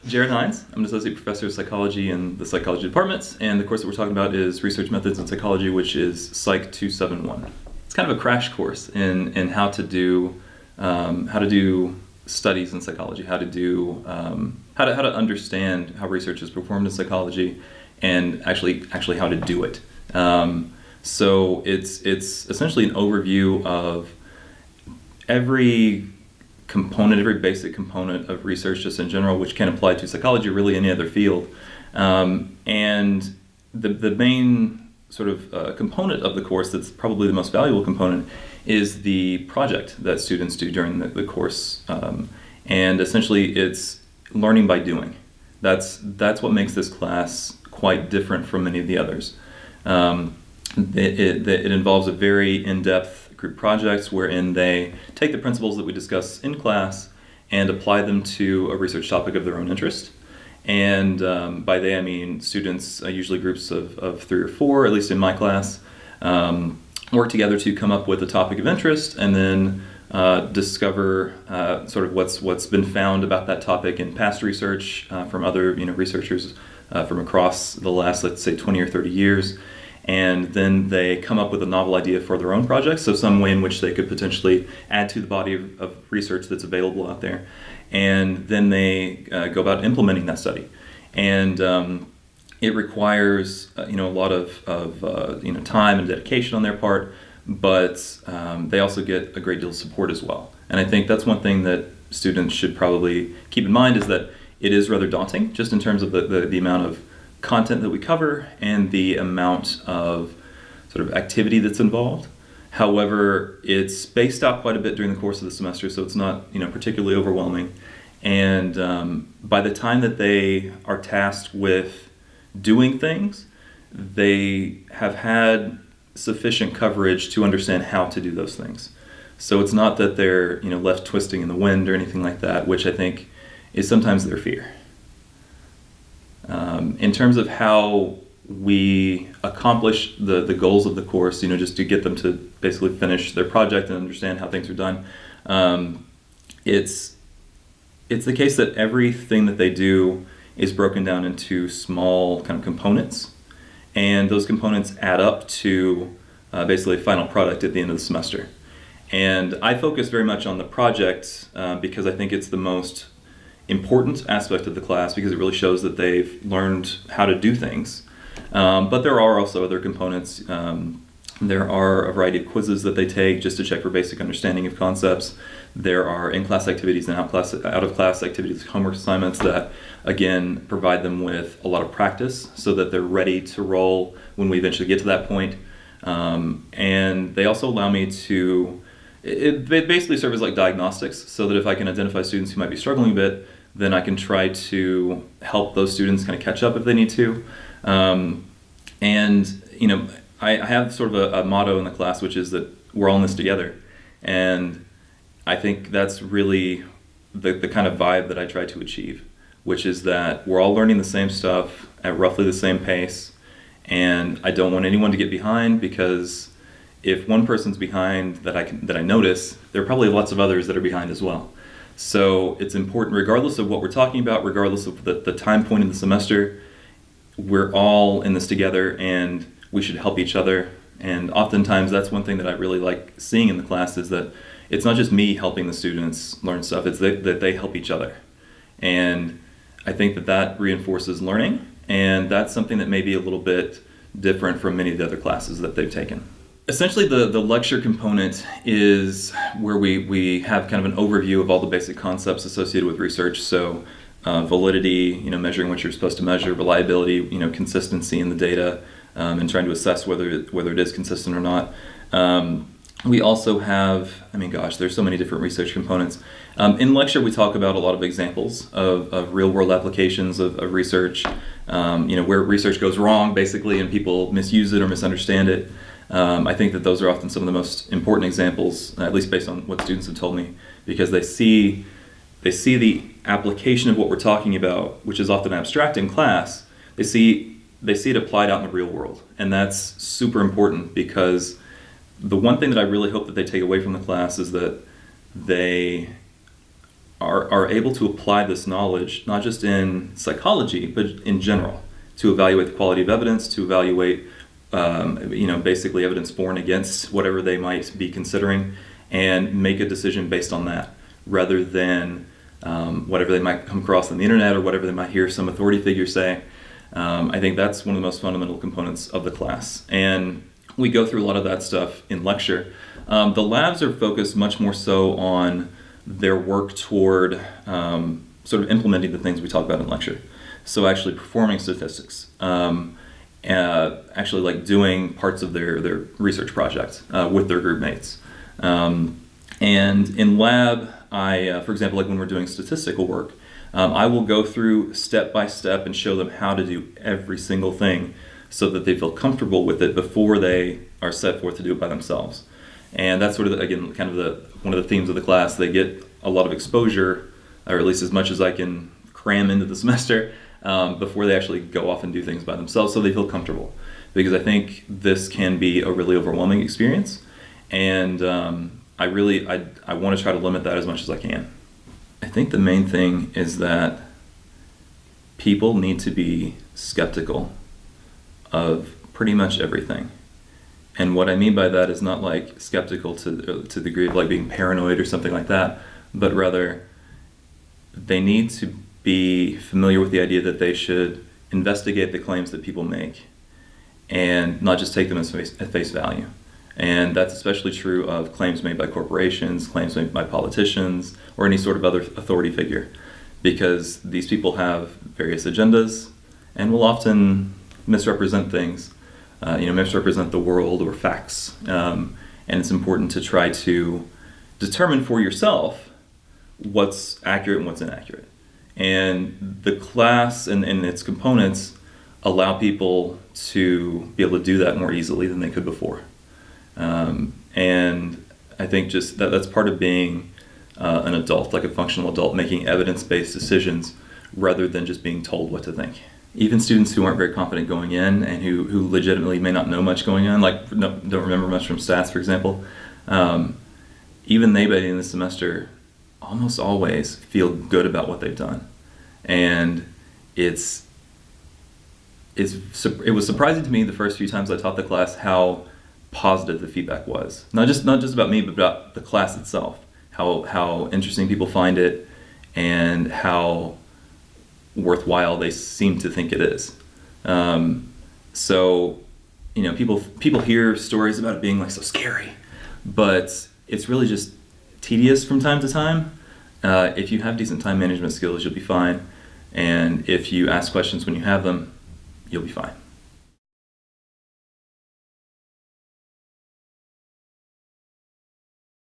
Jarrod Hines. I'm an associate professor of psychology in the psychology departments, and the course that we're talking about is Research Methods in Psychology, which is Psych 271. It's kind of a crash course in how to do studies in psychology, how to understand how research is performed in psychology, and actually how to do it. So it's essentially an overview of every basic component of research just in general, which can apply to psychology or really any other field. And the main sort of component of the course that's probably the most valuable component is the project that students do during the course. And essentially it's learning by doing. That's what makes this class quite different from many of the others. It involves a very in-depth group projects wherein they take the principles that we discuss in class and apply them to a research topic of their own interest. And by they I mean students, usually groups of 3 or 4, at least in my class, work together to come up with a topic of interest and then discover sort of what's been found about that topic in past research from other researchers from across the last, let's say, 20 or 30 years. And then they come up with a novel idea for their own project, so some way in which they could potentially add to the body of research that's available out there. And then they go about implementing that study. And it requires a lot of time and dedication on their part, but they also get a great deal of support as well. And I think that's one thing that students should probably keep in mind, is that it is rather daunting, just in terms of the amount of content that we cover and the amount of sort of activity that's involved. However, it's spaced out quite a bit during the course of the semester, so it's not particularly overwhelming. And by the time that they are tasked with doing things, they have had sufficient coverage to understand how to do those things. So it's not that they're left twisting in the wind or anything like that, which I think is sometimes their fear. In terms of how we accomplish the goals of the course, just to get them to basically finish their project and understand how things are done, it's the case that everything that they do is broken down into small kind of components, and those components add up to basically a final product at the end of the semester. And I focus very much on the project because I think it's the most important aspect of the class, because it really shows that they've learned how to do things. But there are also other components. There are a variety of quizzes that they take just to check for basic understanding of concepts. There are in-class activities and out-of-class activities, homework assignments that, again, provide them with a lot of practice so that they're ready to roll when we eventually get to that point. And they also allow me to, they basically serve as like diagnostics, so that if I can identify students who might be struggling a bit, then I can try to help those students kind of catch up if they need to. I have sort of a motto in the class, which is that we're all in this together. And I think that's really the kind of vibe that I try to achieve, which is that we're all learning the same stuff at roughly the same pace. And I don't want anyone to get behind, because if one person's behind that I notice, there are probably lots of others that are behind as well. So it's important, regardless of what we're talking about, regardless of the time point in the semester, we're all in this together and we should help each other. And oftentimes that's one thing that I really like seeing in the class, is that it's not just me helping the students learn stuff, it's that they help each other. And I think that reinforces learning, and that's something that may be a little bit different from many of the other classes that they've taken. Essentially, the lecture component is where we have kind of an overview of all the basic concepts associated with research. So validity, measuring what you're supposed to measure, reliability, consistency in the data, and trying to assess whether it is consistent or not. We also have, there's so many different research components. In lecture, we talk about a lot of examples of real-world applications of research, where research goes wrong, basically, and people misuse it or misunderstand it. I think that those are often some of the most important examples, at least based on what students have told me, because they see the application of what we're talking about, which is often abstract in class. They see it applied out in the real world, and that's super important, because the one thing that I really hope that they take away from the class is that they are able to apply this knowledge, not just in psychology, but in general, to evaluate the quality of evidence, to evaluate, basically evidence for and against whatever they might be considering, and make a decision based on that, rather than whatever they might come across on the internet or whatever they might hear some authority figure say. I think that's one of the most fundamental components of the class. And we go through a lot of that stuff in lecture. The labs are focused much more so on their work toward sort of implementing the things we talk about in lecture. So actually performing statistics, actually like doing parts of their research project with their group mates. And in lab, for example, like when we're doing statistical work, I will go through step by step and show them how to do every single thing so that they feel comfortable with it before they are set forth to do it by themselves. And that's sort of, again, kind of one of the themes of the class. They get a lot of exposure, or at least as much as I can cram into the semester, before they actually go off and do things by themselves, so they feel comfortable. Because I think this can be a really overwhelming experience, and I want to try to limit that as much as I can. I think the main thing is that people need to be skeptical of pretty much everything. And what I mean by that is not like skeptical to the degree of like being paranoid or something like that, but rather they need to be familiar with the idea that they should investigate the claims that people make and not just take them at face value. And that's especially true of claims made by corporations, claims made by politicians, or any sort of other authority figure, because these people have various agendas and will often misrepresent things, misrepresent the world or facts. And it's important to try to determine for yourself what's accurate and what's inaccurate. And the class and its components allow people to be able to do that more easily than they could before. And I think just that's part of being an adult, like a functional adult, making evidence-based decisions rather than just being told what to think. Even students who aren't very confident going in and who legitimately may not know much going on, like don't remember much from stats, for example, even they by the end of the semester almost always feel good about what they've done. And it was surprising to me the first few times I taught the class how positive the feedback was. Not just about me, but about the class itself. How interesting people find it, and how worthwhile they seem to think it is. So, people hear stories about it being like so scary, but it's really just tedious from time to time. If you have decent time management skills, you'll be fine. And if you ask questions when you have them, you'll be fine.